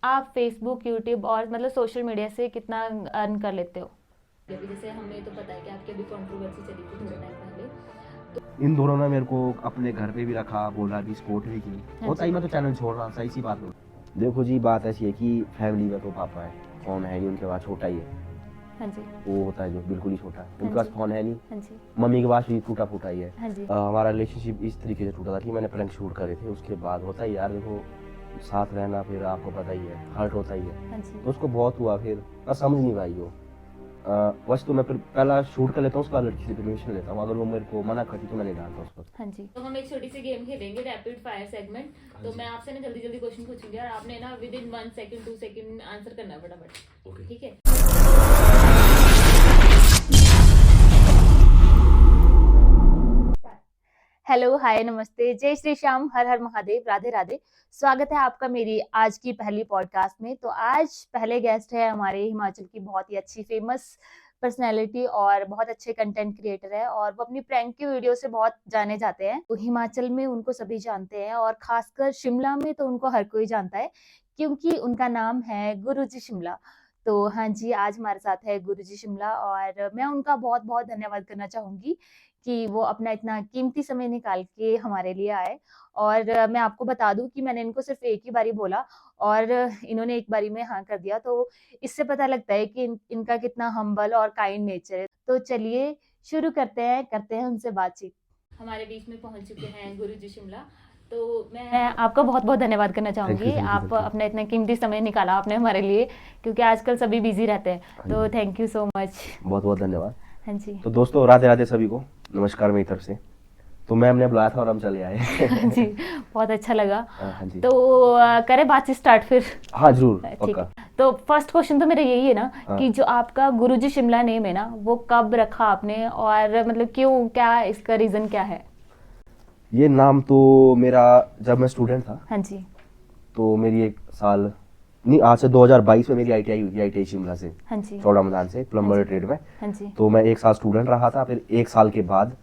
आप Facebook, YouTube और मतलब सोशल मीडिया से कितना अर्न कर लेते हो? अभी जैसे हमें तो पता है कि आपकी अभी कंट्रोवर्सी चली थी थोड़े टाइम पहले। इन दोनों ने मेरे को अपने घर पे भी रखा, बोला कि सपोर्ट भी की। हाँ होता जी। ही मैं तो चैनल छोड़ रहा, सही सी बात हो। देखो जी, बात ऐसी है कि फैमिली में तो पापा है, फोन है नहीं उनके पास, छोटा ही है। हाँ जी। वो होता है जो बिल्कुल ही छोटा है, हाँ उनके पास जी। फोन है नहीं। हाँ जी। मम्मी के पास भी टूटा फूटा ही है। हाँ जी। हमारा रिलेशनशिप इस तरीके से टूटा था कि मैंने प्रैंक शूट करे थे, उसके बाद होता ही यार, देखो साथ रहना फिर आपको पता ही है, हर्ट होता ही है। हाँ जी। तो उसको बहुत हुआ, फिर मैं समझ नहीं पाई वो। बस तो मैं फिर पहला शूट कर लेता हूँ, उसके बाद लड़की से परमिशन लेता हूँ। अगर वो मेरे को मना करती तो मैं नहीं डालता उसको। हाँ जी। तो हम एक छोटी सी गेम खेलेंगे, रैपिड फायर सेगमेंट। तो मैं आपसे ना जल्दी जल्दी क्वेश्चन पूछूंगी और आपने ना with in 1 second 2 second answer करना है फटाफट। ओके। ठीक है। हेलो, हाय, नमस्ते, जय श्री श्याम, हर हर महादेव, राधे राधे। स्वागत है आपका मेरी आज की पहली पॉडकास्ट में। तो आज पहले गेस्ट है हमारे हिमाचल की बहुत ही अच्छी फेमस पर्सनैलिटी और बहुत अच्छे कंटेंट क्रिएटर है और वो अपनी प्रैंक की वीडियो से बहुत जाने जाते हैं। तो हिमाचल में उनको सभी जानते हैं और खासकर शिमला में तो उनको हर कोई जानता है क्योंकि उनका नाम है गुरुजी शिमला। तो हाँ जी, आज हमारे साथ है गुरुजी शिमला और मैं उनका बहुत बहुत धन्यवाद करना चाहूंगी कि वो अपना इतना कीमती समय निकाल के हमारे लिए आए। और मैं आपको बता दूं कि मैंने इनको सिर्फ एक ही बारी बोला और इन्होंने एक बारी में हाँ कर दिया। तो इससे पता लगता है कि इनका कितना हम्बल और काइंड नेचर है। तो चलिए शुरू करते हैं उनसे बातचीत। हमारे बीच में पहुंच चुके हैं गुरुजी शिमला। तो मैं आपका बहुत बहुत धन्यवाद करना चाहूंगी। आप अपना इतना कीमती समय निकाला आपने हमारे लिए, क्योंकि आजकल सभी बिजी रहते हैं। तो थैंक यू सो मच। बहुत बहुत धन्यवाद। हाँ जी। तो दोस्तों, राधे राधे सभी को, नमस्कार मेरी तरफ से। तो मैम ने बुलाया था और हम चले आए। जी, बहुत अच्छा लगा। हाँ जी। तो करें बातचीत स्टार्ट फिर? हाँ जरूर, ठीक पक्का। है। तो फर्स्ट क्वेश्चन तो मेरा यही है ना हाँ। कि जो आपका गुरुजी शिमला नेम है ना, वो कब रखा आपने और मतलब क्यों, क्या इसका रीजन क्या है? ये नाम तो मेरा, जब मैं स्टूडेंट था हाँ जी। तो मेरी एक साल नहीं, आज से 2022 में मेरी आईटीआई हुई थी, आईटीआई शिमला से, हाँ जी। चौड़ा मैदान से, हाँ प्लम्बर जी। ट्रेड में। हाँ जी। तो मैं एक साल स्टूडेंट रहा था, फिर एक साल के बाद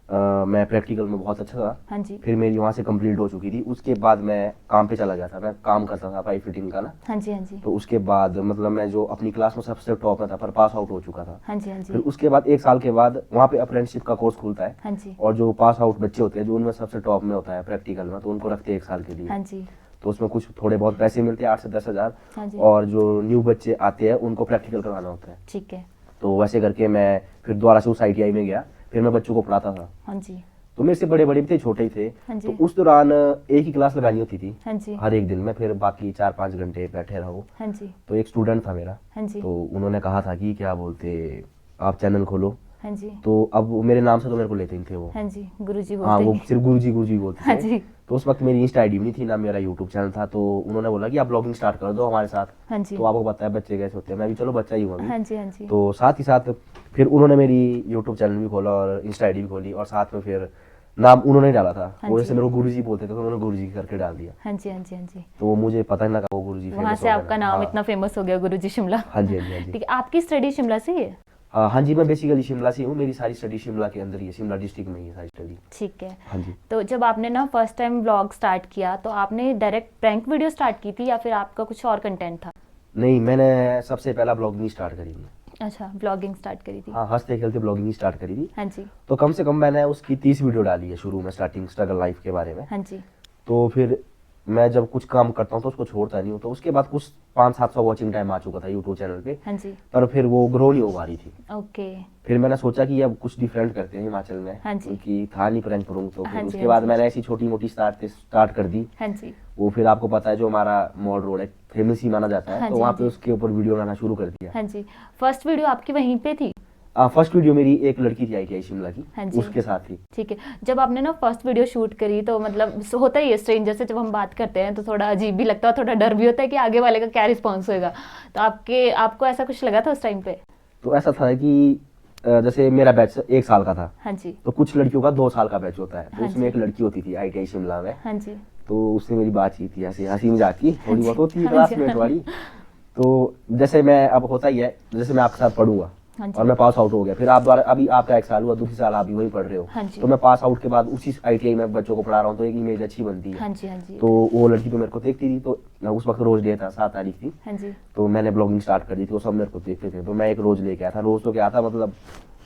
मैं प्रैक्टिकल में बहुत अच्छा था। हाँ जी। फिर मेरी वहाँ से कंप्लीट हो चुकी थी। उसके बाद मैं काम पे चला गया था, मैं काम करता था पाइप फिटिंग का ना। हाँ जी। हाँ जी। तो उसके बाद मतलब मैं जो अपनी क्लास में सबसे टॉप में था, पर पास आउट हो चुका था। हाँ जी। हाँ जी। फिर उसके बाद एक साल के बाद वहाँ पे अप्रेंटिसशिप का कोर्स खुलता है। हाँ जी। और जो पास आउट बच्चे होते हैं, जो उनमें सबसे टॉप में होता है प्रैक्टिकल में, तो उनको रखते हैं एक साल के लिए। हाँ जी। तो उसमें कुछ थोड़े बहुत पैसे मिलते हैं, 8 से 10 हजार। हाँ जी। और जो न्यू बच्चे आते हैं उनको प्रैक्टिकल करवाना होता है। ठीक है। तो वैसे करके मैं फिर दोबारा से उस आईटीआई में गया, फिर मैं बच्चों को पढ़ाता था। हाँ जी। तो मेरे से बड़े बड़े भी थे, छोटे ही थे। हाँ जी। तो उस दौरान एक ही क्लास लगानी होती थी हाँ जी। हर एक दिन में, फिर बाकी 4-5 घंटे बैठे रहो। हाँ जी। तो एक स्टूडेंट था मेरा, हाँ जी। तो उन्होंने कहा था कि क्या बोलते, आप चैनल खोलो। हाँ जी। तो अब वो मेरे नाम से तो मेरे को लेते ही थे वो। हाँ जी, गुरुजी हाँ, वो बोलते हैं। सिर्फ गुरुजी बोलते हाँ थे। जी। तो उस वक्त मेरी इंस्टा आईडी भी नहीं थी, ना मेरा यूट्यूब चैनल था। तो उन्होंने बोला कि आप ब्लॉगिंग स्टार्ट कर दो हमारे साथ। हाँ जी। तो आपको पता है बच्चे कैसे होते हैं, मैं भी चलो बच्चा ही हूँ अभी। हाँ जी। हाँ जी। तो साथ ही साथ फिर उन्होंने मेरी यूट्यूब चैनल भी खोला और इंस्टा आईडी भी खोली, और साथ में फिर नाम उन्होंने डाला था। हाँ वो जी। जैसे मेरे को गुरुजी बोलते थे तो उन्होंने गुरुजी करके डाल दिया। हाँ जी। हाँ जी। हाँ जी। तो मुझे पता ही ना वो गुरुजी वहाँ फेमस से हो आपका गया। नाम हाँ। इतना फेमस हो गया, गुरुजी शिमला। हाँ जी, हाँ जी, हाँ जी। ठीक है। आपकी स्टडी शिमला से ही है? हाँ जी, मैं बेसिकली शिमला से हूँ, मेरी सारी स्टडी शिमला के अंदर ही है, शिमला डिस्ट्रिक्ट में ही है सारी स्टडी। ठीक है। हाँ जी। तो जब आपने ना फर्स्ट टाइम व्लॉग स्टार्ट किया तो आपने डायरेक्ट प्रैंक वीडियो स्टार्ट की थी या फिर आपका कुछ और कंटेंट था? नहीं, मैंने सबसे पहला ब्लॉगिंग स्टार्ट करी थी। अच्छा, ब्लॉगिंग स्टार्ट करी थी। हाँ, हंसते खेलते ब्लॉगिंग स्टार्ट करी थी। हाँ जी। तो कम से कम मैंने उसकी 30 वीडियो डाली है शुरू में, स्टार्टिंग स्ट्रगल लाइफ के बारे में। हाँ जी। तो फिर मैं जब कुछ काम करता हूँ तो उसको छोड़ता नहीं हूँ। तो उसके बाद कुछ 500-700 वॉचिंग टाइम आ चुका था यूट्यूब चैनल पे। हाँ जी। पर फिर वो ग्रो नहीं हो पा रही थी। ओके। फिर मैंने सोचा कि अब कुछ डिफरेंट करते हैं हिमाचल में। हाँ जी। क्योंकि था नहीं प्रैंक करूँ तो हाँ फिर जी, उसके हाँ बाद जी। मैंने ऐसी छोटी मोटी स्टार्ट कर दी। हाँ जी। वो फिर आपको पता है जो हमारा मॉल रोड है फेमस ही माना जाता है। हाँ तो जी, वहाँ हाँ पे जी। उसके ऊपर वीडियो बनाना शुरू कर दिया। हाँ जी। फर्स्ट वीडियो आपकी वहीं पे थी? फर्स्ट वीडियो मेरी एक लड़की थी आईटीआई शिमला की, हाँ जी। उसके साथ थी। ठीक है। जब आपने ना फर्स्ट वीडियो शूट करी तो मतलब होता ही है स्ट्रेंजर से जब हम बात करते हैं तो थोड़ा अजीब भी लगता है, थोड़ा डर भी होता है कि आगे वाले का क्या रिस्पॉन्स होएगा। तो आपको ऐसा कुछ लगा था उस टाइम पे? तो ऐसा था कि जैसे मेरा बैच 1 साल का था। हाँ जी। तो कुछ लड़कियों का 2 साल का बैच होता है। तो हाँ उसमें जी। एक लड़की होती थी आईटीआई शिमला में। हाँ जी। तो उससे मेरी बातचीत थी, ऐसे हंसी मजाक की हाँ थोड़ी जी। बहुत होती है हाँ जी। क्लासमेट वाली। तो जैसे मैं, अब होता ही है, जैसे मैं आपके साथ पढ़ूंगा हाँ जी। और मैं पास आउट हो गया। फिर आप द्वारा अभी आपका 1 साल हुआ, दूसरी साल आप भी वही पढ़ रहे हो। हाँ जी। तो मैं पास आउट के बाद उसी ITI में बच्चों को पढ़ा रहा हूँ, तो एक इमेज अच्छी बनती है। हाँ जी, हाँ जी। तो वो लड़की तो मेरे को देखती थी, तो मैं उस वक्त रोज डे था, 7 तारीख थी। हाँ जी। तो मैंने ब्लॉगिंग स्टार्ट कर दी थी, वो सब मेरे को देखते थे। तो मैं एक रोज लेके आया था, रोज तो क्या था मतलब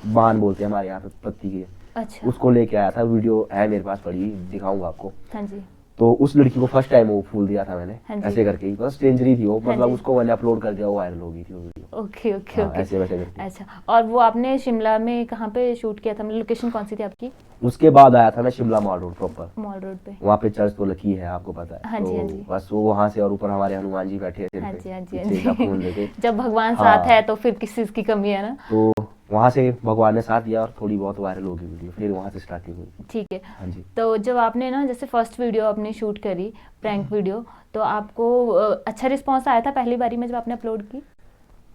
बान बोलते हैं हमारे यहाँ पे पत्ती की, अच्छा। उसको लेके आया था। वीडियो है मेरे पास पड़ी, दिखाऊंगा आपको। हाँ जी। तो उस लड़की को फर्स्ट टाइम वो फूल दिया था मैंने, हाँ जी। ऐसे करके ही, बस स्ट्रेंजर थी वो, हाँ मतलब जी। उसको मैंने अपलोड कर दिया, वो वायरल हो गई थी वो वीडियो। ओके ओके हाँ, ओके। ऐसे वैसे करके। अच्छा, और वो आपने शिमला में कहाँ पे शूट किया था, मतलब लोकेशन कौन सी थी आपकी? उसके बाद आया था मैं Shimla mall road proper, mall road पे। वहाँ पे चर्च तो लकी है, आपको पता है। हाँ जी, हाँ जी। तो बस वो वहाँ से, और ऊपर हमारे हनुमान जी बैठे हैं सिर हाँ पे, जी, हाँ जी, हाँ पीछे का खून जी। लेके। जब भगवान हाँ। साथ है तो फिर किस चीज़ की कमी है ना। तो वहाँ से भगवान ने साथ दिया और थोड़ी बहुत वायरल होगी वीडियो, फिर वहाँ से स्टार्टिंग हुई। ठीक है। हाँ जी। तो जब आपने ना जैसे फर्स्ट वीडियो आपने शूट करी, प्रैंक वीडियो, तो आपको अच्छा रिस्पॉन्स आया था पहली बारी में जब आपने अपलोड की?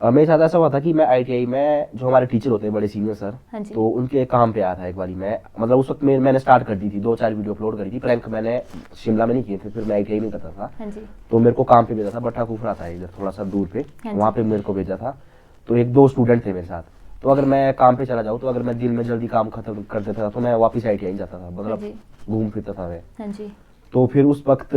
मेरे साथ ऐसा हुआ था कि मैं ITI में, जो हमारे टीचर होते हैं बड़े सीनियर सर, हाँ जी। तो उनके काम पे आया था एक बारी मैं, मतलब उस वक्त मैंने स्टार्ट कर दी थी, 2-4 वीडियो अपलोड करी थी। प्रैंक मैंने शिमला में नहीं किए थे, फिर मैं ITI में करता था। हाँ जी। तो मेरे को काम पे भेजा था, बट्टा कुफरा था इधर थोड़ा सा दूर पे, हाँ जी। वहाँ पे मेरे को भेजा था। तो 1-2 स्टूडेंट थे मेरे साथ। तो अगर मैं काम पे चला जाऊँ, तो अगर मैं दिन में जल्दी काम खत्म कर देता था, तो मैं वापस ITI जाता था, हाँ मतलब जी। घूम फिरता था मैं। हाँ जी। तो फिर उस वक्त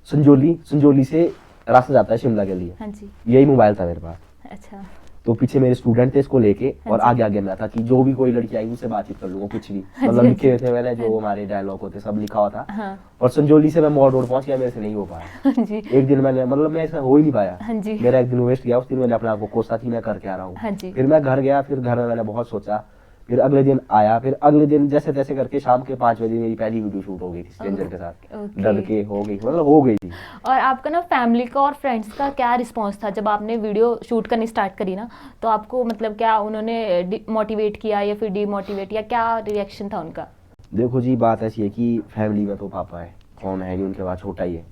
संजोली से रास्ता जाता है शिमला के लिए, हाँ जी। यही मोबाइल था मेरे पास। अच्छा। तो पीछे मेरे स्टूडेंट थे इसको लेके, हाँ और जी। आगे आगे मैं था कि जो भी कोई लड़की आएगी उससे बातचीत कर लूंगा, कुछ भी हाँ जी, मतलब हाँ लिखे हुए जी। थे मैंने, जो हाँ हमारे डायलॉग होते सब लिखा हुआ था। हाँ। और संजोली से मैं मॉल रोड पहुंच गया, मेरे से नहीं हो पाया। हाँ जी। एक दिन मैंने, मतलब मैं ऐसा हो ही नहीं पाया, हाँ जी। मेरा एक दिन वेस्ट गया। उस दिन मैंने अपने आप को कोसा कि मैं करके आ रहा हूँ। हाँ जी। फिर मैं घर गया, फिर घर में मैंने बहुत सोचा, फिर अगले दिन आया, फिर अगले दिन जैसे तैसे करके शाम के 5 बजे मेरी पहली वीडियो शूट हो गई थी स्ट्रेंजर के साथ। ओके। डर के हो गई, मतलब हो गई थी। और आपका ना फैमिली का और फ्रेंड्स का क्या रिस्पांस था जब आपने वीडियो शूट करनी स्टार्ट करी ना? तो आपको मतलब क्या उन्होंने मोटिवेट किया या फिर डीमोटिवेट, या क्या रिएक्शन था उनका? देखो जी, बात ऐसी है कि फैमिली में तो पापा है, फोन है नहीं उनके पास, छोटा ही है।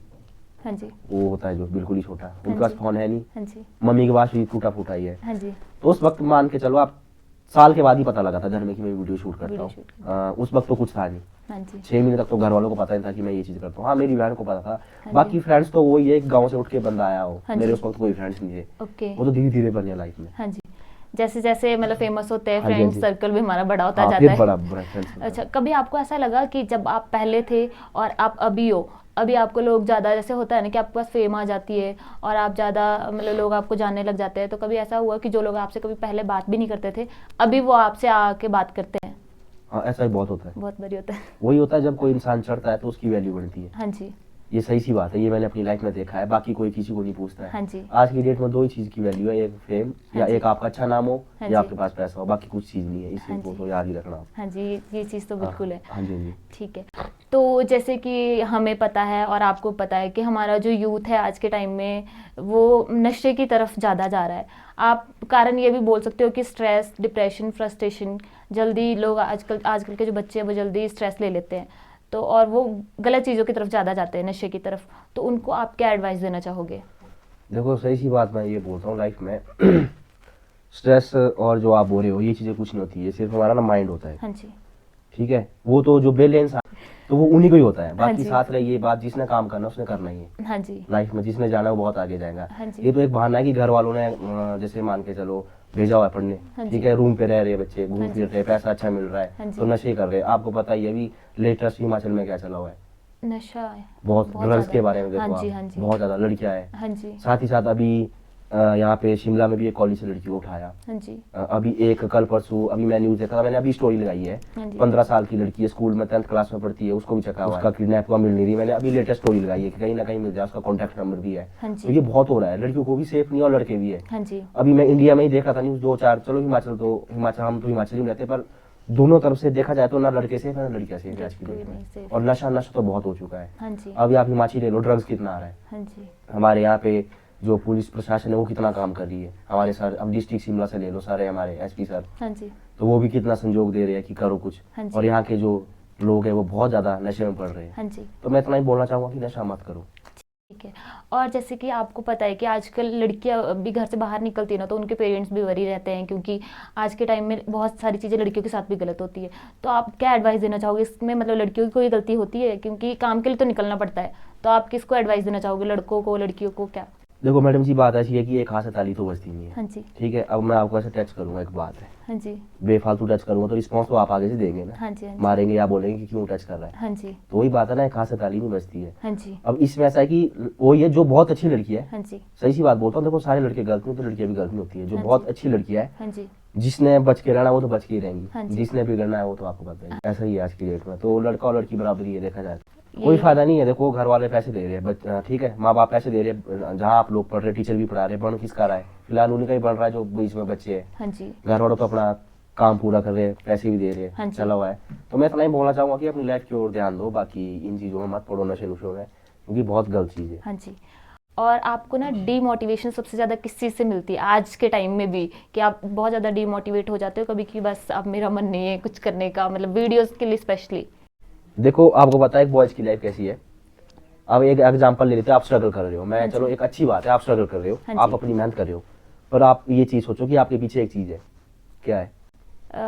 हाँ जी। वो होता है जो बिल्कुल ही छोटा, उनके हाँ पास जी। फोन है नहीं। हाँ जी। मम्मी के पास भी टूटा फूटा ही है। हाँ जी। तो उस वक्त मान के चलो आप, साल के बाद ही पता लगा था घर में कि मैं वीडियो शूट करता वीडियो शूट हूँ। उस वक्त तो कुछ था नहीं। हाँ जी। 6 महीने तक तो घर वालों को पता नहीं था कि मैं ये चीज करता हूँ। हाँ, मेरी बहन को पता था। हाँ बाकी जी। फ्रेंड्स तो वही है, एक गाँव से उठ के बंदा आया हो, हाँ मेरे जी। उस वक्त कोई फ्रेंड्स नहीं थे। ओके। वो तो धीरे धीरे बने लाइफ में। हाँ जी। जैसे जैसे मतलब फेमस होते हैं, हाँ जी, हाँ फ्रेंड जी। सर्कल भी हमारा बड़ा होता हाँ, जाता फिर है। बड़ा बड़ा फ्रेंड्स। अच्छा, कभी आपको ऐसा लगा कि जब आप पहले थे और आप अभी हो, अभी आपको लोग ज़्यादा, जैसे होता है ना कि आपके पास फेम आ जाती है और आप ज़्यादा मतलब लोग आपको जानने लग जाते हैं, तो कभी ऐसा हुआ कि जो लोग आपसे कभी पहले बात भी नहीं करते थे, अभी वो आपसे आके बात करते हैं? हाँ, ऐसा ही बहुत होता है। बहुत बारी होता है। वही होता है, जब कोई इंसान चढ़ता है तो उसकी वैल्यू बढ़ती है। हाँ जी। ये सही सी बात है, ये मैंने अपनी लाइफ में देखा है। बाकी कोई किसी को नहीं पूछता है। हाँ जी। आज की डेट में 2 ही चीज की वैल्यू है, एक फेम, हाँ या जी। एक आपका अच्छा नाम हो, हाँ या जी। आपके पास पैसा हो, बाकी कुछ चीज नहीं है। इस हाँ चीज को जी। तो याद ही रखना आप। हाँ जी, ये चीज़ तो बिल्कुल है। हाँ जी, हाँ जी। ठीक है। तो जैसे कि हमें पता है और आपको पता है कि हमारा जो यूथ है आज के टाइम में वो नशे की तरफ ज़्यादा जा रहा है। आप कारण ये भी बोल सकते हो कि स्ट्रेस, डिप्रेशन, फ्रस्ट्रेशन, जल्दी लोग आजकल के जो बच्चे हैं वो जल्दी स्ट्रेस ले लेते हैं, तो और वो गलत चीज़ों की तरफ ज़्यादा जाते हैं, नशे की तरफ। तो उनको आप क्या एडवाइस देना चाहोगे? देखो, सही सी बात मैं ये बोलता हूँ, लाइफ में स्ट्रेस और जो आप बोल रहे हो ये चीजें कुछ नहीं होती है, सिर्फ हमारा ना माइंड होता है। हाँ जी। ठीक है, वो तो जो बैलेंस तो वो उन्हीं को ही होता है। हाँ बाकी जी। साथ रही ये बात, जिसने काम करना उसने करना ही है हाँ जी। लाइफ में, जिसने जाना है वो बहुत आगे जाएगा। हाँ जी। ये तो एक बहाना है कि घर वालों ने जैसे मान के चलो भेजा हुआ है पढ़ने, हाँ जी। ठीक है, रूम पे रह रहे हैं बच्चे, घूम हाँ जी। फिर रहे हैं, पैसा अच्छा मिल रहा हाँ है, जी। तो नशे कर रहे हैं। आपको पता ही है अभी लेटेस्ट हिमाचल में क्या चला हुआ है, नशा है। बहुत ड्रग्स ज़्यादा। के बारे में देखो हाँ जी, आप, हाँ जी। बहुत ज्यादा लड़कियां हैं। हाँ जी। साथ ही साथ अभी यहाँ पे शिमला में भी एक कॉलेज से लड़की को उठाया। हाँ जी। अभी एक कल परसों अभी मैं न्यूज देखा था, मैंने अभी स्टोरी लगाई है। हाँ जी। 15 साल की लड़की है, स्कूल में 10th क्लास में पढ़ती है, उसको भी चका हुआ है, उसका किडनैप हुआ, मिल नहीं रही। मैंने अभी लेटेस्ट स्टोरी लगाई है कि कहीं ना कहीं मिल जाए, उसका कॉन्टैक्ट नंबर भी है। हाँ तो जी। ये बहुत हो रहा है, लड़कियों को भी सेफ नहीं और लड़के भी है। हाँ जी। अभी मैं इंडिया में ही देखा था न्यूज 2-4, चलो हिमाचल हम तो हिमाचल ही रहते, पर दोनों तरफ से देखा जाए तो ना लड़के सेफ है ना लड़कियां सेफ है आज की कोई डेट नहीं में। safe। और नशा तो बहुत हो चुका है। हाँ जी। अभी आप हिमाचल ले लो, ड्रग्स कितना आ रहा है। हाँ जी। हमारे यहाँ पे जो पुलिस प्रशासन है वो कितना काम कर रही है। हमारे सर, अब डिस्ट्रिक्ट शिमला से ले लो, सारे हमारे SP सर, हाँ जी। तो वो भी कितना संजोग दे रहे हैं कि करो कुछ। हाँ जी। और यहाँ के जो लोग हैं वो बहुत ज्यादा नशे में पड़ रहे हैं। हाँ जी। तो मैं इतना ही बोलना चाहूंगा कि नशा मत करो। ठीक है। और जैसे कि आपको पता है कि आजकल लड़कियां भी घर से बाहर निकलती है ना, तो उनके पेरेंट्स भी वरी रहते हैं, क्योंकि आज के टाइम में बहुत सारी चीज़ें लड़कियों के साथ भी गलत होती है। तो आप क्या एडवाइस देना चाहोगे इसमें? मतलब लड़कियों की कोई गलती होती है, क्योंकि काम के लिए तो निकलना पड़ता है, तो आप किसको एडवाइस देना चाहोगे, लड़कों को, लड़कियों को, क्या? देखो मैडम जी, बात ऐसी है कि एक हाथ से ताली तो बजती नहीं है। हाँ जी। ठीक है, अब मैं आपको ऐसे टच करूंगा, एक बात है, हाँ जी। बेफालतू टच करूंगा तो रिस्पॉन्स तो आप आगे से देंगे ना, हाँ जी। हाँ जी। मारेंगे या बोलेंगे कि क्यों टच कर रहा है। हाँ जी। तो वही बात है ना, एक हाथ से ताली नहीं बजती है। हाँ जी। अब इसमें ऐसा है कि वो ये जो बहुत अच्छी लड़की है, हाँ जी। सही सी बात बोलता हूँ, देखो सारे लड़के गलत नहीं, तो लड़कियां भी गलत नहीं होती है। जो हाँ बहुत जी। अच्छी लड़की है, हाँ जी। जिसने बच के रहना वो तो बच के ही हाँ रहेंगी, जी। जिसने बिगड़ना है वो तो आपको पता है। ऐसा ही है आज की डेट में, तो लड़का और लड़की बराबरी है देखा जाए। कोई ये फायदा नहीं है, देखो घर वाले पैसे दे रहे हैं, ठीक है, माँ बाप पैसे दे रहे हैं, जहाँ आप लोग पढ़ रहे, टीचर भी पढ़ा रहे हैं, बन किसका रहा है, फिलहाल उन्हीं का ही बन रहा है जो बीच में बच्चे हैं। हाँ जी। घर वालों तो अपना काम पूरा कर रहे हैं, पैसे भी दे रहे हाँ हैं, जी। चला हुआ है। तो मैं इतना ही बोलना चाहूंगा कि अपनी लाइफ की ओर ध्यान दो, बाकी इन चीजों में मत पड़ो, नशे नुशों में, क्योंकि बहुत गलत चीज है। हाँ जी। और आपको ना डीमोटिवेशन सबसे ज़्यादा किस चीज़ से मिलती है आज के टाइम में भी, कि आप बहुत ज़्यादा डीमोटिवेट हो जाते हो कभी कि बस अब मेरा मन नहीं है कुछ करने का, मतलब वीडियोस के लिए स्पेशली? देखो आपको पता है एक बॉयज की लाइफ कैसी है। अब एक एग्जांपल ले लेते हैं, आप स्ट्रगल कर रहे हो, मैं हाँ चलो जी। एक अच्छी बात है, आप स्ट्रगल कर रहे हो, हाँ आप जी। अपनी मेहनत कर रहे हो, पर आप ये चीज सोचो कि आपके पीछे एक चीज है, क्या है?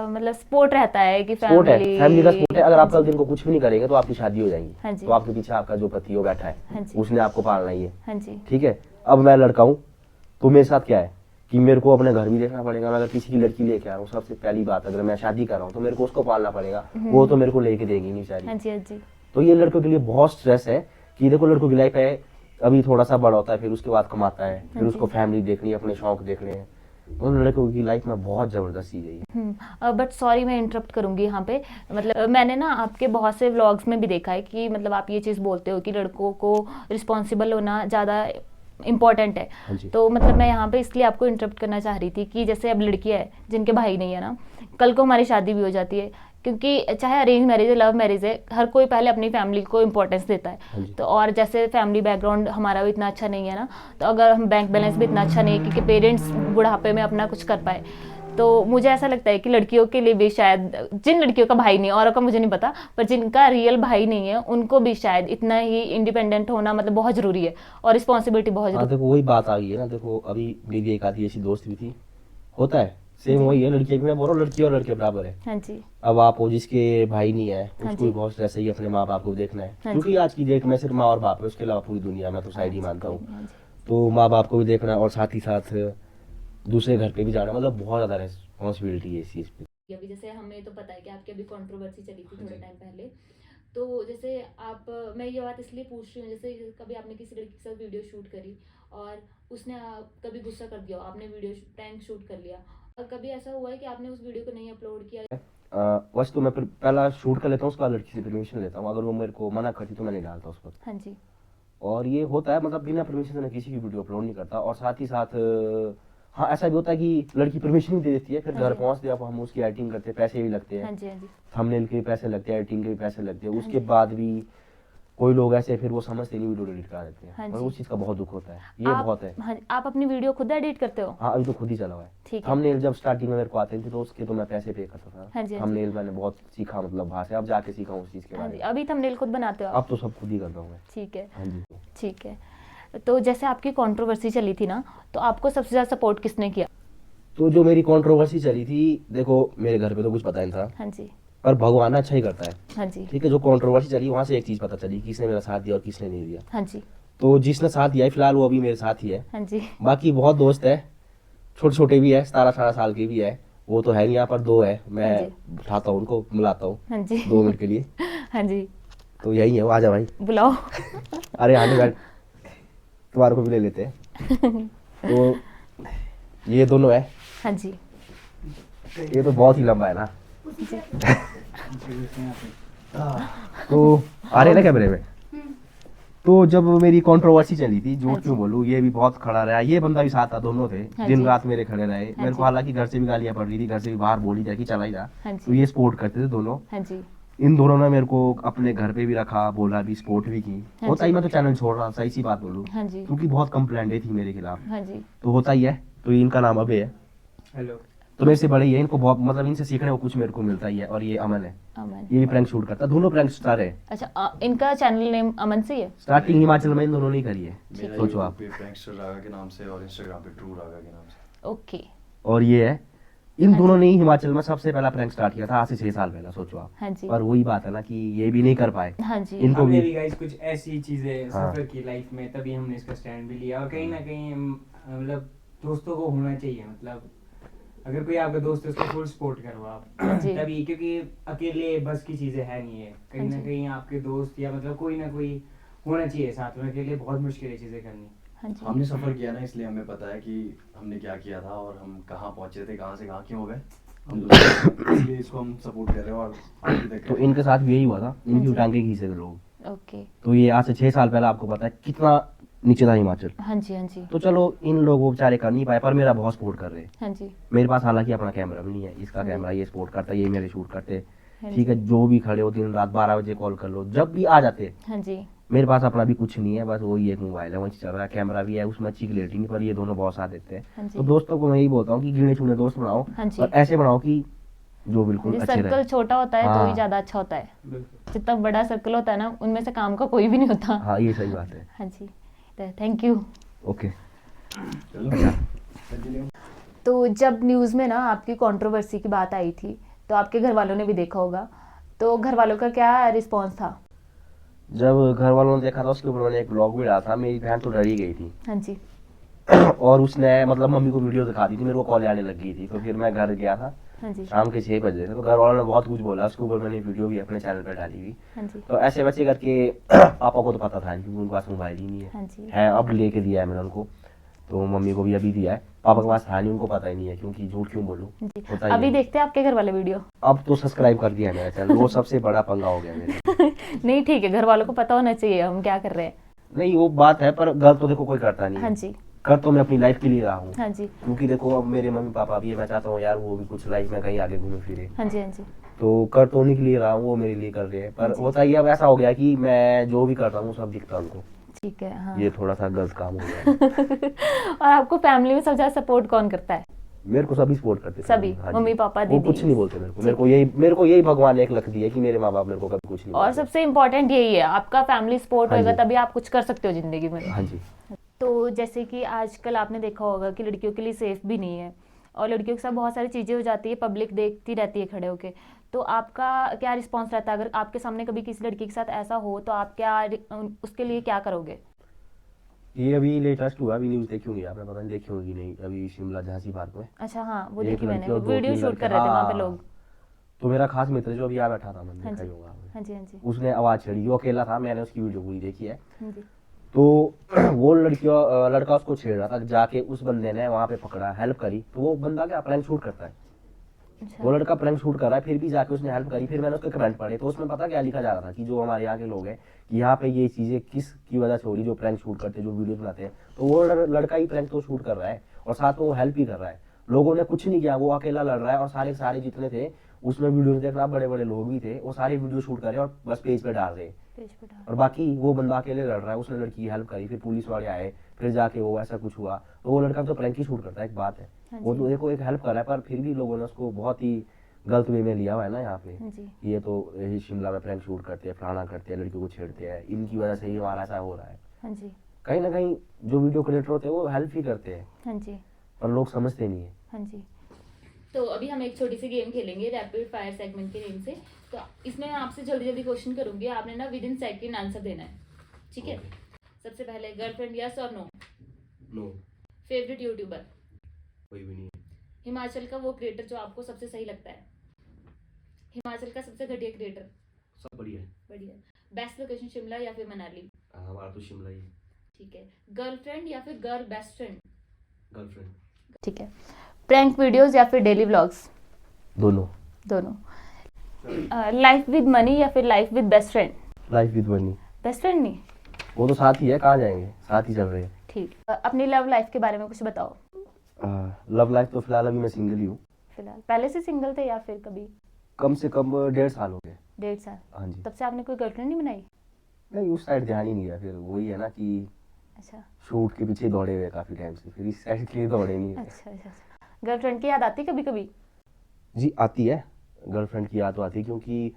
मतलब सपोर्ट रहता है कि सपोर्ट है, फैमिली का फैमिली। सपोर्ट है। अगर हाँ आप कल जी। दिन को कुछ भी नहीं करेंगे तो आपकी शादी हो जाएगी, हाँ जी। तो आपके पीछे आपका जो पति हो बैठा हाँ है, जी। उसने आपको पालना ही है। हाँ जी। ठीक है, अब मैं लड़का हूँ, तो मेरे साथ क्या है कि मेरे को अपने घर भी देखना पड़ेगा। मैं अगर किसी की लड़की लेके आ रहा हूँ, सबसे पहली बात, अगर मैं शादी कर रहा हूँ तो मेरे को उसको पालना पड़ेगा, वो तो मेरे को लेके देगी नहीं हाँ बेचारी। जी। हाँ जी। तो ये लड़कों के लिए बहुत स्ट्रेस है कि देखो लड़कों की लाइफ है, अभी थोड़ा सा बड़ा होता है, फिर उसके बाद कमाता है, फिर हाँ उसको जी। फैमिली देखनी है, अपने शौक देखने हैं। तो लड़कों की लाइफ में बहुत जबरदस्त चीज है ये। बट सॉरी मैं इंटरप्ट करूंगी यहाँ पे, मतलब मैंने ना आपके बहुत से व्लॉग्स में भी देखा है कि मतलब आप ये चीज़ बोलते हो कि लड़कों को रिस्पॉन्सिबल होना ज़्यादा इम्पॉर्टेंट है। हाँ जी। तो मतलब मैं यहाँ पे इसलिए आपको इंटरप्ट करना चाह रही थी कि जैसे अब लड़कियाँ है जिनके भाई नहीं है ना, कल को हमारी शादी भी हो जाती है, क्योंकि चाहे अरेंज मैरिज है लव मैरिज है, हर कोई पहले अपनी फैमिली को इम्पोर्टेंस देता हाँ है। जी। तो और जैसे फैमिली बैकग्राउंड हमारा भी इतना अच्छा नहीं है ना, तो अगर हम बैंक बैलेंस भी इतना अच्छा नहीं है कि पेरेंट्स बुढ़ापे में अपना कुछ कर पाए, तो मुझे ऐसा लगता है कि लड़कियों के लिए भी शायद, जिन लड़कियों का भाई नहीं है, औरों का मुझे नहीं पता, पर जिनका रियल भाई नहीं है उनको भी शायद इतना ही इंडिपेंडेंट होना मतलब बहुत ज़रूरी है, और रिस्पॉन्सिबिलिटी बहुत हाँ ज़रूरी देखो वही बात आ गई है ना, देखो अभी मेरी एक आधी ऐसी दोस्त भी थी, होता है सेम जी। वही है, लड़की भी मैं बोल रहा हूँ, लड़की और लड़के बराबर है। है। हाँ जी। अब आप हो जिसके भाई नहीं है, हाँ उसको भी जी। बहुत स्ट्रेस है, अपने माँ बाप को देखना है, हाँ क्योंकि जी। आज की डेट में सिर्फ माँ और बाप है, उसके अलावा पूरी दुनिया में तो साइड ही हाँ जी, मानता कोई हूँ। नहीं। हाँ जी। तो माँ बाप को भी देखना और साथ ही साथ दूसरे घर पे भी जाना, मतलब बहुत ज्यादा रिस्पॉन्सिबिलिटी है इस चीज पे। अभी जैसे हमें तो पता है कि आपकी अभी कंट्रोवर्सी चली थी थोड़े टाइम पहले, तो जैसे आप, मैं ये बात इसलिए पूछ रही हूँ, जैसे कभी आपने किसी लड़की के साथ वीडियो शूट करी और उसने कभी गुस्सा कर दिया, आपने वीडियो प्रैंक शूट कर लिया, और कभी ऐसा हुआ है कि आपने उस वीडियो को नहीं अपलोड किया? बस तो मैं पहला शूट कर लेता हूँ, उसके बाद लड़की से परमिशन लेता हूँ, अगर वो मेरे को मना करती तो मैं नहीं डालता उस पर। हाँ जी। और ये होता है, मतलब बिना परमिशन से मैं किसी की वीडियो अपलोड नहीं करता। और साथ ही साथ हाँ ऐसा भी होता है कि लड़की परमिशन ही दे देती है, फिर हाँ घर जी। पहुंचते हैं, अब हम उसकी एडिटिंग करते हैं, पैसे भी लगते हैं, हाँ जी। हाँ जी। थंबनेल के भी पैसे लगते हैं, एडिटिंग के भी पैसे लगते हैं, हाँ उसके जी। बाद भी कोई लोग ऐसे फिर वो समझते नहीं, वीडियो डिलीट करा देते हैं, हाँ और जी। उस चीज़ का बहुत दुख होता है, ये आप, बहुत है। हाँ जी, आप अपनी वीडियो खुद एडिट करते हो? हाँ अभी तो खुद ही चला हुआ है। ठीक है। थंबनेल जब स्टार्टिंग में मेरे को आते थे तो उसके तो मैं पैसे पे करता था। हाँ जी। हाँ जी। थंबनेल मैंने बहुत सीखा, मतलब वहाँ से अब जाके सीखा उस चीज़ के हाँ बारे जी, में। अभी थंबनेल खुद बनाते हो आप? अब तो सब खुद ही करता हूँ मैं। ठीक है। हाँ जी। ठीक है। तो जैसे आपकी कंट्रोवर्सी चली थी ना, तो आपको सबसे ज़्यादा सपोर्ट किसने किया? तो जो मेरी कंट्रोवर्सी चली थी, देखो मेरे घर पे तो कुछ पता नहीं था, हाँ जी। पर भगवान अच्छा ही करता है। हाँ जी। ठीक है, जो कंट्रोवर्सी चली वहां से एक चीज पता चली, किसने मेरा साथ दिया और किसने नहीं दिया। हाँ जी। तो जिसने साथ दिया है फिलहाल वो अभी मेरे साथ ही है, हाँ जी। बाकी बहुत दोस्त है, छोटे छोटे भी है, 17-18 साल के भी है, वो तो है नहीं यहाँ पर, दो है, हाँ मैं जी। उठाता हूँ उनको, बुलाता हूँ हाँ जी। 2 मिनट के लिए। हाँ जी। तो यही है, वो आजा भाई। बुलाओ। अरे आने बैठ, तुम्हारे को भी ले लेते हैं। तो ये दोनों है, हाँ जी। ये तो बहुत ही लंबा है ना। तो आ रहे ना कैमरे में। तो जब मेरी कंट्रोवर्सी चली थी, हाँ झूठ जी। क्यों बोलूं, ये भी बहुत खड़ा रहा, ये बंदा भी साथ था, दोनों थे, हाँ दिन जी। रात मेरे खड़े रहे। हाँ मेरे को जी। हालांकि घर से भी गालियां पड़ रही थी, घर से भी बाहर बोली जाए कि चला ही जा, हाँ तो जी। ये सपोर्ट करते थे दोनों। हाँ जी। इन दोनों ने मेरे को अपने घर पे भी रखा, बोला भी, सपोर्ट भी की। हाँ होता जी। ही, मैं तो चैनल छोड़ रहा, सही सी बात बोलूं, हाँ जी। क्योंकि बहुत कंप्लेंटें थी मेरे खिलाफ, हाँ जी। तो होता ही है। तो इनका नाम अभय है, हेलो। तो मेरे से बड़े ही है, इनको बहुत, मतलब इनसे सीखने को कुछ मेरे को मिलता ही है। और ये अमन है, अमन। ये भी प्रैंक शूट करता है, दोनों प्रैंक स्टार है। अच्छा, इनका चैनल नेम अमन से ही है? स्टार्टिंग हिमाचल में इन दोनों ने ही करी है, मेरा सोचो यूट्यूब आप। पे प्रैंकस्टर रागा के नाम से और इंस्टाग्राम पे ट्रू रागा के नाम से। ओके। और ये है, इन हाँ दोनों जी। ने ही हिमाचल में सबसे पहला प्रैंक स्टार्ट किया था, आज से 6 साल पहले, सोचो आप। हाँ जी। पर वही बात है ना कि ये भी नहीं कर पाए। हाँ जी। इनको हमने भी भी गाइस कुछ ऐसी चीजें हाँ। सफर की लाइफ में, तभी हमने इसका स्टैंड भी लिया। और कहीं ना कहीं मतलब दोस्तों को होना चाहिए, मतलब अगर कोई आपका दोस्त है उसको फुल सपोर्ट करो आप जी। तभी, क्योंकि अकेले बस की चीजें है नहीं है। कहीं हाँ ना जी। कहीं आपके दोस्त या मतलब कोई ना कोई होना चाहिए साथ में, अकेले बहुत मुश्किल है चीजें करनी। हाँ जी। हमने सफर किया ना, इसलिए हमें पता है कि हमने क्या किया था और हम कहाँ पहुंचे थे, कहाँ से कहाँ क्यों हो गए हम लोग। इसलिए इसको हम सपोर्ट कर रहे हैं और आगे तक तो करें। इनके साथ भी यही हुआ था, इनकी जी। उठांगे खींचे थे लोग। ओके। तो ये आज से 6 साल पहले, आपको पता है कितना नीचे था हिमाचल। हाँ जी। हाँ जी। तो चलो इन लोगों बेचारे कर नहीं पाए, पर मेरा बहुत सपोर्ट कर रहे हैं। हाँ जी। मेरे पास हालांकि अपना कैमरा भी नहीं है, इसका हाँ जी। कैमरा ये सपोर्ट करता है, ये मेरे शूट करते। हाँ ठीक जी। है, जो भी खड़े हो दिन रात 12 बजे कॉल कर लो, जब भी आ जाते। हाँ जी। मेरे पास अपना भी कुछ नहीं है, बस वही एक मोबाइल है, वही चल रहा है। कैमरा भी है, उसमें अच्छी क्लियरिटी नहीं, पर ये दोनों बहुत साथ देते हैं। हाँ जी। तो दोस्तों को मैं यही बोलता हूँ कि गिने चुने दोस्त बनाओ, हाँ जी। और ऐसे बनाओ कि जो बिल्कुल अच्छे सर्कल रहे। छोटा होता है तो ही हाँ। ज्यादा अच्छा होता है। बिल्कुल। जितना बड़ा सर्कल होता है ना, उनमें से काम का कोई भी नहीं होता। हाँ, ये सही बात है। हाँ जी। Thank you. ओके। चलो कंटिन्यू। तो जब न्यूज़ में ना आपकी कंट्रोवर्सी की बात आई थी, तो आपके घर वालों ने भी देखा होगा, तो घर वालों का क्या रिस्पॉन्स था? जब घर वालों ने देखा था, उसके ऊपर मैंने एक ब्लॉग भी डाला था। मेरी बहन तो डर ही गई थी। हाँ जी। और उसने मतलब मम्मी को वीडियो दिखा दी थी, मेरे को कॉल आने लग गई थी। तो फिर मैं घर गया था, हाँ जी। शाम के 6 बजे थे। तो घर वालों ने बहुत कुछ बोला, उसके ऊपर मैंने वीडियो भी अपने चैनल पर डाली हुई। हाँ जी। तो ऐसे वैसे करके पापा को तो पता था नहीं, क्योंकि उनके पास मोबाइल ही नहीं हाँ जी। है। अब लेके दिया है मैंने उनको, तो मम्मी को भी अभी दिया है। पापा के पास था नहीं, उनको पता ही नहीं है, क्योंकि झूठ क्यों बोलूं, जी। होता ही अभी है। देखते हैं आपके घर वाले वीडियो? अब तो सब्सक्राइब कर दिया है मेरा चैनल, वो सबसे बड़ा पंगा हो गया मेरा। नहीं ठीक है, घर वालों को पता होना चाहिए हम क्या कर रहे हैं। नहीं, वो बात है, पर गलत तो देखो कोई करता नहीं हाँ है। जी। कर तो मैं अपनी लाइफ के लिए रहा हूँ, हाँ जी। क्योंकि देखो अब मेरे मम्मी पापा भी है, मैं चाहता हूँ यार वो भी कुछ लाइफ में कहीं आगे घूमे फिरे। हाँ जी। हाँ जी। तो कर तो उन्हीं के लिए रहा हूँ, वो मेरे लिए कर रहे हैं। पर जी। होता ही अब ऐसा हो गया कि मैं जो भी करता हूँ सब दिखता है उनको। ठीक है। हाँ। ये थोड़ा सा गलत काम हो गया। और आपको फैमिली में सबसे ज्यादा सपोर्ट कौन करता है? मेरे को सभी सपोर्ट करते थे। सभी? हाँ जी। मम्मी, पापा, वो दीदी? कुछ नहीं बोलते मेरे को। मेरे को यही भगवान ने एक लक दी है कि मेरे माँ बाप मेरे को कभी कुछ नहीं और बोलते। सबसे इम्पोर्टेंट यही है, आपका फैमिली सपोर्ट हाँ होगा जी। तभी आप कुछ कर सकते हो जिंदगी में। हाँ जी। तो जैसे कि आजकल आपने देखा होगा कि लड़कियों के लिए सेफ भी नहीं है, और लड़कियों के साथ बहुत सारी चीज़ें हो जाती है, पब्लिक देखती रहती है खड़े होके। तो आपका क्या रिस्पॉन्स रहता है अगर आपके सामने कभी किसी लड़की के साथ ऐसा हो, तो आप क्या उसके लिए क्या करोगे? ये अभी लेटेस्ट हुआ, अभी न्यूज़ देखी होंगी आपने, पता नहीं देखी होगी नहीं, अभी शिमला झांसी पार्क में अच्छा हाँ, वो एक देखी मैंने, लड़की और दो वीडियो तीन शूट लड़के। कर रहे थे वहाँ पे हाँ। लोग। तो मेरा खास मित्र जो अभी यहाँ बैठा था, मैंने हाँ देखा जी। ही होगा आपने। हाँ जी। हाँ जी। उसने आवाज़ छेड़ी, वो अकेला था, मैंने उसकी वीडियो पूरी देखी है। हाँ जी। तो वो लड़का उसको छेड़ रहा था, जाके उस बंदे ने वहाँ पे पकड़ा, हेल्प करी। तो वो बंदा क्या प्रैंक शूट करता है, अच्छा। वो लड़का प्रैंक शूट कर रहा है, फिर भी जाके उसने हेल्प करी। फिर मैंने उसके कमेंट पढ़े, तो उसमें पता क्या लिखा जा रहा था कि जो हमारे यहाँ के लोग हैं कि यहाँ पे ये चीज़ें किस की वजह से हो रही, जो प्रैंक शूट करते हैं, जो वीडियो बनाते हैं। तो वो लड़का ही प्रैंक तो शूट कर रहा है और साथ में वो हेल्प भी कर रहा है। लोगों ने कुछ नहीं किया, वो अकेला लड़ रहा है, और सारे सारे जितने थे उसमें वीडियो देख रहा, बड़े बड़े लोग भी थे, वो सारे वीडियो शूट कर रहे हैं और बस पेज पे डाल रहे हैं। पेज पे डाल। और बाकी वो बंदा अकेले लड़ रहा है, उसने लड़की की हेल्प करी, फिर पुलिस वाले आए, फिर जाके वो ऐसा कुछ हुआ। तो वो लड़का तो प्रैंक ही शूट करता है, एक बात है। हाँ वो जी। तो देखो एक हेल्प कर रहा है, पर फिर भी लोगों ने उसको बहुत ही गलत वे में लिया हुआ है ना यहाँ पे। हाँ जी। ये तो यही शिमला में प्रैंक शूट करते हैं, फलाना करते हैं, लड़कियों को छेड़ते हैं, इनकी वजह से ही हमारा ऐसा हो रहा है। हाँ जी। कहीं ना कहीं जो वीडियो क्रिएटर होते हैं वो हेल्प ही करते हैं, हाँ जी। पर लोग समझते नहीं है। हाँ जी। तो अभी हम एक छोटी सी गेम खेलेंगे रैपिड फायर सेगमेंट के नेम से। तो इसमें मैं आपसे जल्दी जल्दी क्वेश्चन करूंगी, आपने ना विद इन सेकंड आंसर देना है, ठीक है? सबसे पहले, गर्लफ्रेंड यस और नो? No, favourite YouTuber? कोई भी नहीं है। हिमाचल का वो क्रिएटर जो आपको सबसे सही लगता है? हिमाचल का सबसे घटिया क्रिएटर? सब बढ़िया है। बढ़िया। बेस्ट लोकेशन शिमला या फिर मनाली? हमारा तो शिमला ही है। ठीक है। गर्लफ्रेंड या फिर गर्ल बेस्ट फ्रेंड? गर्लफ्रेंड। ठीक है। प्रैंक वीडियोस या फिर डेली व्लॉग्स? दोनों। दोनों। लाइफ विद मनी या फिर life with best friend? Life with money. Best friend नहीं? वो तो साथ ही है, कहाँ जाएंगे, साथ ही चल रहे हैं। ठीक। अपनी लव लाइफ के बारे में कुछ बताओ। लव लाइफ तो फिलहाल अभी मैं सिंगल ही हूँ। फिलहाल पहले से सिंगल थे या फिर कभी? कम से कम 1.5 साल हो गए। 1.5 साल? हाँ जी। तब से आपने कोई गर्लफ्रेंड नहीं बनाई? नहीं, उस साइड ध्यान ही नहीं गया, फिर वही है ना कि अच्छा शूट के पीछे दौड़े हुए काफी टाइम से, फिर इस साइड के लिए दौड़े नहीं है। अच्छा अच्छा। गर्लफ्रेंड की याद आती कभी कभी? जी आती है, गर्लफ्रेंड की याद तो आती है, क्योंकि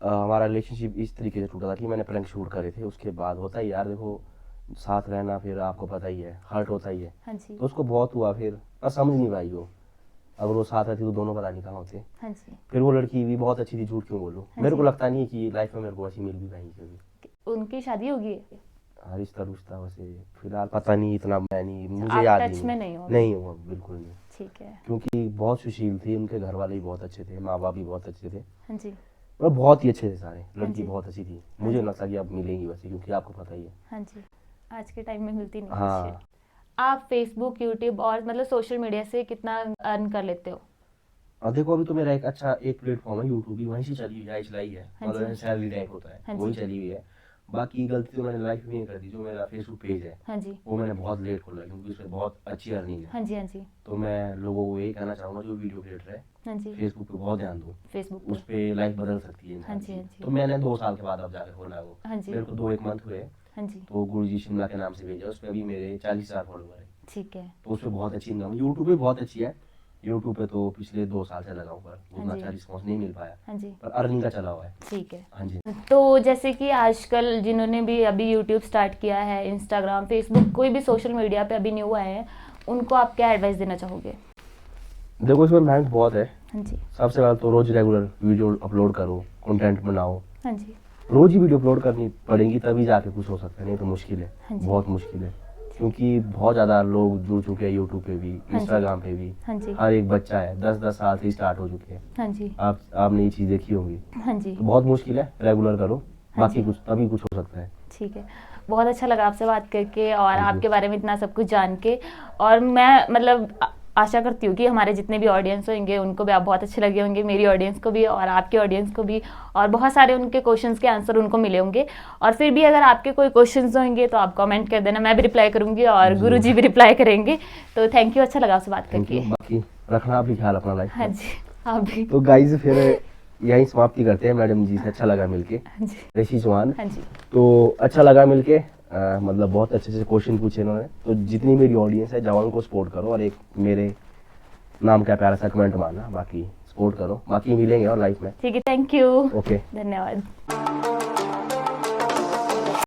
हमारा रिलेशनशिप इस तरीके से टूटा था कि मैंने प्रैंक शूट करे थे। उसके बाद होता ही यार, देखो साथ रहना, फिर आपको पता ही है हर्ट होता ही है। हाँ जी। तो उसको बहुत हुआ फिर, पर समझ नहीं पाई वो। अगर वो साथ रहती तो दोनों पता नहीं कहाँ होते। हाँ जी। फिर वो लड़की भी बहुत अच्छी थी, झूठ क्यों बोलूं, हाँ मेरे को जी। लगता नहीं है कि लाइफ में मेरे को ऐसी मिल भी पाएगी कभी। उनकी शादी होगी? हाँ, रिश्ता रुश्ता वैसे फिलहाल पता नहीं, इतना मैं नहीं, मुझे आप याद टच नहीं में है। नहीं हो? नहीं हुआ, बिल्कुल नहीं, ठीक है। क्योंकि बहुत सुशील थी, उनके घर वाले भी बहुत अच्छे थे, माँ बाप भी बहुत अच्छे थे, हाँ जी। मतलब बहुत ही अच्छे थे सारे। हाँ लड़की जी। बहुत अच्छी थी, हाँ मुझे जी। लगता कि अब मिलेंगी वैसे, क्योंकि आपको पता ही है। हाँ जी, आज के टाइम में मिलती नहीं है हाँ। shit। आप फेसबुक, यूट्यूब और मतलब सोशल मीडिया से कितना अर्न कर लेते हो? और देखो अभी तो मेरा एक अच्छा एक प्लेटफॉर्म है यूट्यूब, ही वहीं से चली हुई है, चलाई है, हाँ मतलब जी। सैलरी टाइप होता है, हाँ वही जी। चली हुई है। बाकी गलती तो मैंने लाइफ में नहीं कर दी, जो मेरा फेसबुक पेज है हाँ जी। वो मैंने बहुत लेट खोला, क्योंकि उसमें बहुत अच्छी अर्निंग है। हाँ जी। हाँ जी। तो मैं लोगों को यही कहना चाहूँगा जो वीडियो क्रिएटर है, हाँ जी। फेसबुक पे बहुत ध्यान दो, फेसबुक उस पे। पे लाइफ बदल सकती है हाँ इंसान जी। की। हाँ जी। तो मैंने 2 साल के बाद अब जाके खोला है वो, हाँ जी। मेरे को 2-1 मंथ हुए, हाँ जी। तो गुरुजी शिमला के नाम से भेजा, उस पे अभी मेरे 40,000 फॉलोवर है, ठीक है। तो उस पे बहुत अच्छी इनकम। यूट्यूब पे बहुत अच्छी है, यूट्यूब पे तो पिछले 2 साल से लगा हूँ, पर उतना जी। अच्छा रिस्पॉन्स नहीं मिल पाया, हाँ जी। पर अर्निंग का चला हुआ है। ठीक है। हाँ जी। तो जैसे कि आजकल जिन्होंने भी अभी यूट्यूब स्टार्ट किया है, इंस्टाग्राम, फेसबुक, कोई भी सोशल मीडिया पे अभी न्यू आए हैं, उनको आप क्या एडवाइस देना चाहोगे? देखो इसमें मेहनत बहुत है। हाँ जी। सबसे पहले तो रोज रेगुलर वीडियो अपलोड करो, कंटेंट बनाओ, हाँ जी। रोज ही वीडियो अपलोड करनी पड़ेगी, तभी जाके कुछ हो सकता है, नहीं तो मुश्किल है, हाँ जी। बहुत मुश्किल है, क्योंकि बहुत ज़्यादा लोग जुड़ चुके हैं यूट्यूब पे भी, जी। इंस्टाग्राम पे भी। हाँ जी। हर एक बच्चा है, 10-10 साल से स्टार्ट हो चुके हैं। हाँ जी। आपने ये चीज़ देखी होगी, हाँ जी। तो बहुत मुश्किल है, रेगुलर करो, हाँ बाकी जी। कुछ तभी कुछ हो सकता है। ठीक है। बहुत अच्छा लगा आपसे बात करके और Thank you। आपके बारे में इतना सब कुछ जान के। और मैं मतलब आशा करती हूँ कि हमारे जितने भी ऑडियंस होंगे उनको भी आप बहुत अच्छे लगे होंगे, मेरी ऑडियंस को भी और आपके ऑडियंस को भी, और बहुत सारे उनके क्वेश्चंस के आंसर उनको मिले होंगे। और फिर भी अगर आपके कोई क्वेश्चंस होंगे तो आप कमेंट कर देना, मैं भी रिप्लाई करूँगी और जी। गुरुजी भी रिप्लाई करेंगे। तो थैंक यू, अच्छा लगा आपसे बात थैंक यू। करके। बाकी रखना भी ख्याल अपना लाइफ हाँ में। जी, आप भी। तो गाइज फिर यहीं समाप्ति करते हैं, मैडम जी से अच्छा लगा मिलके, हाँ जी। ऋषि चौहान। हाँ जी। तो अच्छा लगा मिलके, मतलब बहुत अच्छे से क्वेश्चन पूछे इन्होंने। तो जितनी मेरी ऑडियंस है, जवान को सपोर्ट करो और एक मेरे नाम का प्यारा सा कमेंट मारना, बाकी सपोर्ट करो, बाकी मिलेंगे और लाइफ में। ठीक है, थैंक यू। ओके। धन्यवाद।